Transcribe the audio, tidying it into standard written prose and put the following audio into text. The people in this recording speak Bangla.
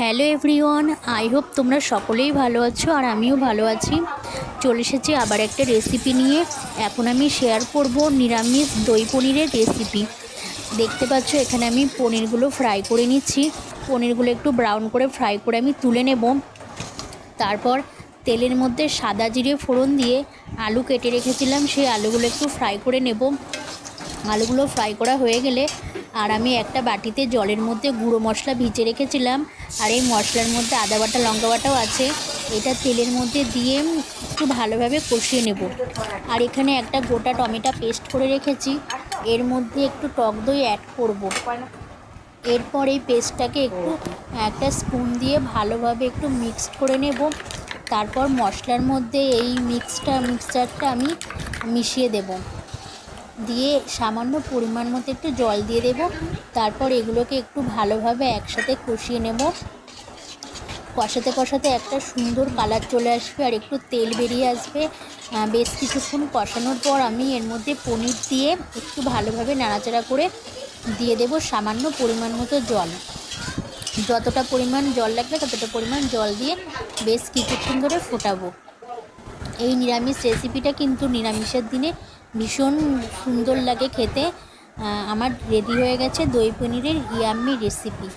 হ্যালো এভরিওয়ান, আই হোপ তোমরা সকলেই ভালো আছো আর আমিও ভালো আছি। চলে এসেছি আবার একটা রেসিপি নিয়ে। এখন আমি শেয়ার করব নিরামিষ দই পনিরের রেসিপি। দেখতে পাচ্ছ এখানে আমি পনিরগুলো ফ্রাই করে নিচ্ছি। পনিরগুলো একটু ব্রাউন করে ফ্রাই করে আমি তুলে নেব। তারপর তেলের মধ্যে সাদা জিরে ফোড়ন দিয়ে আলু কেটে রেখেছিলাম, সেই আলুগুলো একটু ফ্রাই করে নেব। আলুগুলো ফ্রাই করা হয়ে গেলে আর আমি একটা বাটিতে জলের মধ্যে গুঁড়ো মশলা ভিজে রেখেছিলাম, আর এই মশলার মধ্যে আদা বাটা লঙ্কা বাটাও আছে। এটা তেলের মধ্যে দিয়ে একটু ভালোভাবে কষিয়ে নেব। আর এখানে একটা গোটা টমেটো পেস্ট করে রেখেছি, এর মধ্যে একটু টক দই অ্যাড করব। এরপর এই পেস্টটাকে একটু একটা স্পুন দিয়ে ভালোভাবে একটু মিক্সড করে নেব। তারপর মশলার মধ্যে এই মিক্সচারটা আমি মিশিয়ে দেব, দিয়ে সামান্য পরিমাণ মতো একটু জল দিয়ে দেব। তারপর এগুলোকে একটু ভালোভাবে একসাথে কষিয়ে নেব। কষাতে কষাতে একটা সুন্দর কালার চলে আসবে আর একটু তেল বেরিয়ে আসবে। বেশ কিছুক্ষণ কষানোর পর আমি এর মধ্যে পনির দিয়ে একটু ভালোভাবে নাড়াচাড়া করে দিয়ে দেব সামান্য পরিমাণ মতো জল। যতটা পরিমাণ জল লাগবে ততটা পরিমাণ জল দিয়ে বেশ কিছুক্ষণ ধরে ফোটাবো। এই নিরামিষ রেসিপিটা কিন্তু নিরামিষের দিনে ভীষণ সুন্দর লাগে খেতে। আমার রেডি হয়ে গেছে দই পনিরের ইয়াম্মি রেসিপি।